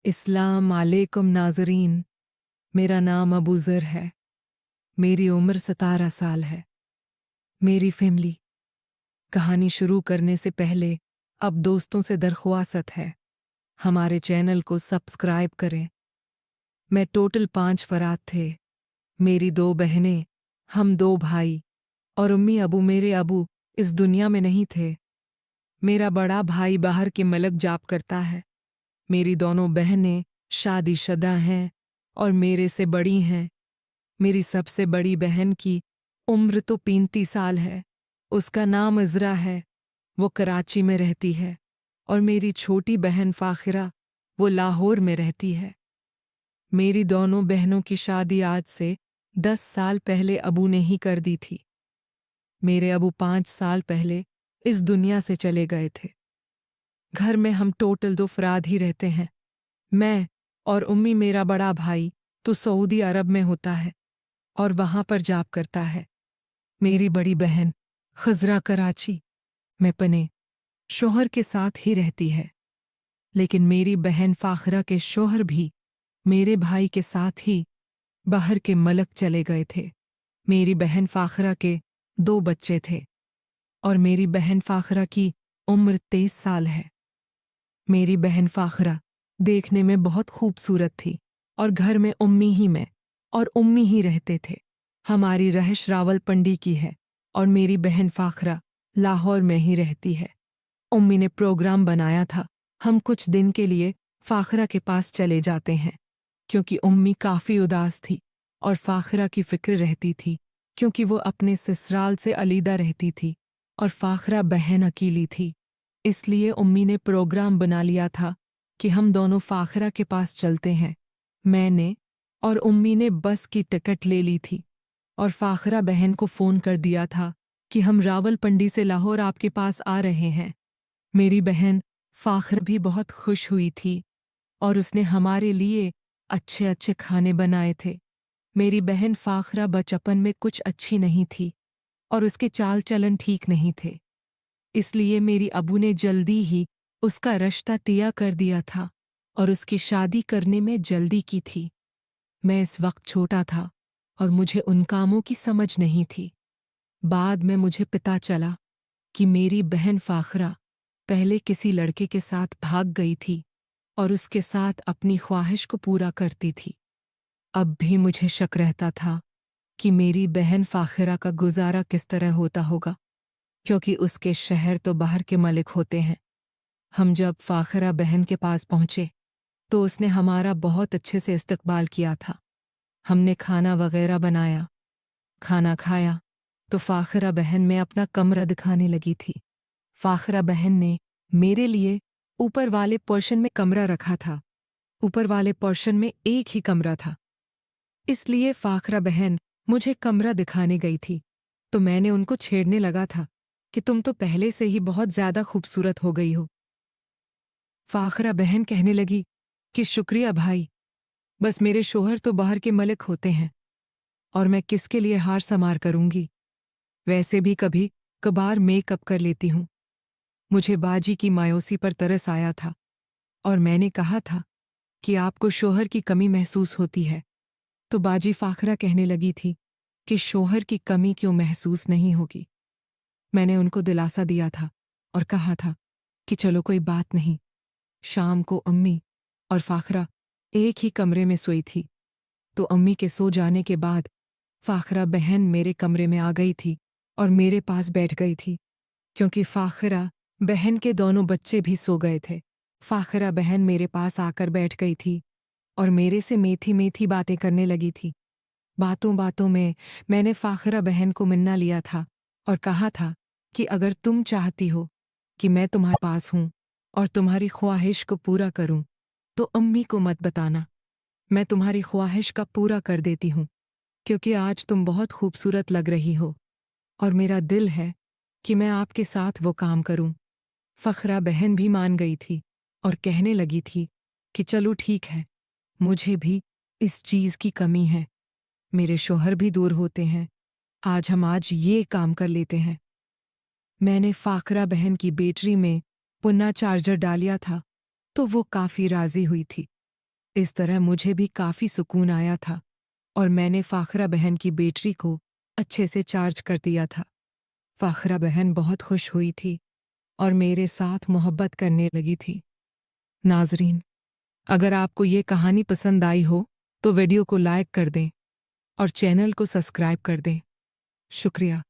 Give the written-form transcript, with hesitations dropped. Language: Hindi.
इस्लाम वालेकुम नाज़रीन। मेरा नाम अबू ज़र है। मेरी उम्र 17 साल है। मेरी फैमिली। कहानी शुरू करने से पहले अब दोस्तों से दरख्वास्त है, हमारे चैनल को सब्सक्राइब करें। मैं टोटल 5 फ़राद थे। मेरी 2 बहनें, हम 2 भाई और उम्मी अबू। मेरे अबू इस दुनिया में नहीं थे। मेरा बड़ा भाई बाहर के मुल्क जॉब करता है। मेरी दोनों बहनें शादीशुदा हैं और मेरे से बड़ी हैं। मेरी सबसे बड़ी बहन की उम्र तो 35 साल है। उसका नाम इज़रा है। वो कराची में रहती है। और मेरी छोटी बहन फ़ाखिरा, वो लाहौर में रहती है। मेरी दोनों बहनों की शादी आज से 10 साल पहले अबू ने ही कर दी थी। मेरे अबू 5 साल पहले इस दुनिया से चले गए थे। घर में हम टोटल 2 फ़राद ही रहते हैं, मैं और उम्मी। मेरा बड़ा भाई तो सऊदी अरब में होता है और वहाँ पर जॉब करता है। मेरी बड़ी बहन खज़रा कराची में अपने शोहर के साथ ही रहती है। लेकिन मेरी बहन फ़ाखरा के शोहर भी मेरे भाई के साथ ही बाहर के मुल्क चले गए थे। मेरी बहन फ़ाखरा के 2 बच्चे थे और मेरी बहन फ़ाखरा की उम्र 23 साल है। मेरी बहन फ़ाखरा देखने में बहुत खूबसूरत थी और घर में उम्मी ही रहते थे। हमारी रहिश रावलपिंडी की है और मेरी बहन फ़ाखरा लाहौर में ही रहती है। उम्मी ने प्रोग्राम बनाया था, हम कुछ दिन के लिए फ़ाखरा के पास चले जाते हैं, क्योंकि उम्मी काफ़ी उदास थी और फ़ाखरा की फ़िक्र रहती थी, क्योंकि वो अपने ससुराल से अलग रहती थी और फ़ाखरा बहन अकेली थी। इसलिए उम्मी ने प्रोग्राम बना लिया था कि हम दोनों फ़ाखरा के पास चलते हैं। मैंने और उम्मी ने बस की टिकट ले ली थी और फ़ाखरा बहन को फ़ोन कर दिया था कि हम रावलपिंडी से लाहौर आपके पास आ रहे हैं। मेरी बहन फ़ाखरा भी बहुत खुश हुई थी और उसने हमारे लिए अच्छे अच्छे खाने बनाए थे। मेरी बहन फ़ाखरा बचपन में कुछ अच्छी नहीं थी और उसके चाल चलन ठीक नहीं थे। इसलिए मेरी अबू ने जल्दी ही उसका रिश्ता तय कर दिया था और उसकी शादी करने में जल्दी की थी। मैं इस वक्त छोटा था और मुझे उन कामों की समझ नहीं थी। बाद में मुझे पता चला कि मेरी बहन फ़ाखरा पहले किसी लड़के के साथ भाग गई थी और उसके साथ अपनी ख्वाहिश को पूरा करती थी। अब भी मुझे शक रहता था कि मेरी बहन फ़ाखरा का गुजारा किस तरह होता होगा, क्योंकि उसके शहर तो बाहर के मलिक होते हैं। हम जब फ़ाखरा बहन के पास पहुँचे तो उसने हमारा बहुत अच्छे से इस्तकबाल किया था। हमने खाना वगैरह बनाया, खाना खाया तो फ़ाखरा बहन में अपना कमरा दिखाने लगी थी। फ़ाखरा बहन ने मेरे लिए ऊपर वाले पोर्शन में कमरा रखा था। ऊपर वाले पोर्शन में एक ही कमरा था, इसलिए फ़ाखरा बहन मुझे कमरा दिखाने गई थी तो मैंने उनको छेड़ने लगा था कि तुम तो पहले से ही बहुत ज़्यादा खूबसूरत हो गई हो। फ़ाखरा बहन कहने लगी कि शुक्रिया भाई, बस मेरे शोहर तो बाहर के मलिक होते हैं और मैं किसके लिए हार संवार करूंगी। वैसे भी कभी कभार मेकअप कर लेती हूँ। मुझे बाजी की मायूसी पर तरस आया था और मैंने कहा था कि आपको शोहर की कमी महसूस होती है। तो बाजी फ़ाखरा कहने लगी थी कि शोहर की कमी क्यों महसूस नहीं होगी। मैंने उनको दिलासा दिया था और कहा था कि चलो कोई बात नहीं। शाम को अम्मी और फ़ाखरा एक ही कमरे में सोई थी, तो अम्मी के सो जाने के बाद फ़ाखरा बहन मेरे कमरे में आ गई थी और मेरे पास बैठ गई थी, क्योंकि फ़ाखरा बहन के दोनों बच्चे भी सो गए थे। फ़ाखरा बहन मेरे पास आकर बैठ गई थी और मेरे से मीठी मीठी बातें करने लगी थी। बातों बातों में मैंने फ़ाखरा बहन को मिन्ना लिया था और कहा था कि अगर तुम चाहती हो कि मैं तुम्हारे पास हूँ और तुम्हारी ख्वाहिश को पूरा करूँ तो अम्मी को मत बताना। मैं तुम्हारी ख्वाहिश का पूरा कर देती हूँ, क्योंकि आज तुम बहुत खूबसूरत लग रही हो और मेरा दिल है कि मैं आपके साथ वो काम करूँ। फ़ाखरा बहन भी मान गई थी और कहने लगी थी कि चलो ठीक है, मुझे भी इस चीज़ की कमी है। मेरे शौहर भी दूर होते हैं, आज ये काम कर लेते हैं। मैंने फ़ाखरा बहन की बैटरी में पुनः चार्जर डालिया था तो वो काफ़ी राज़ी हुई थी इस तरह मुझे भी काफ़ी सुकून आया था और मैंने फ़ाखरा बहन की बैटरी को अच्छे से चार्ज कर दिया था। फ़ाखरा बहन बहुत खुश हुई थी और मेरे साथ मोहब्बत करने लगी थी। नाज़रीन, अगर आपको ये कहानी पसंद आई हो तो वीडियो को लाइक कर दें और चैनल को सब्सक्राइब कर दें। शुक्रिया।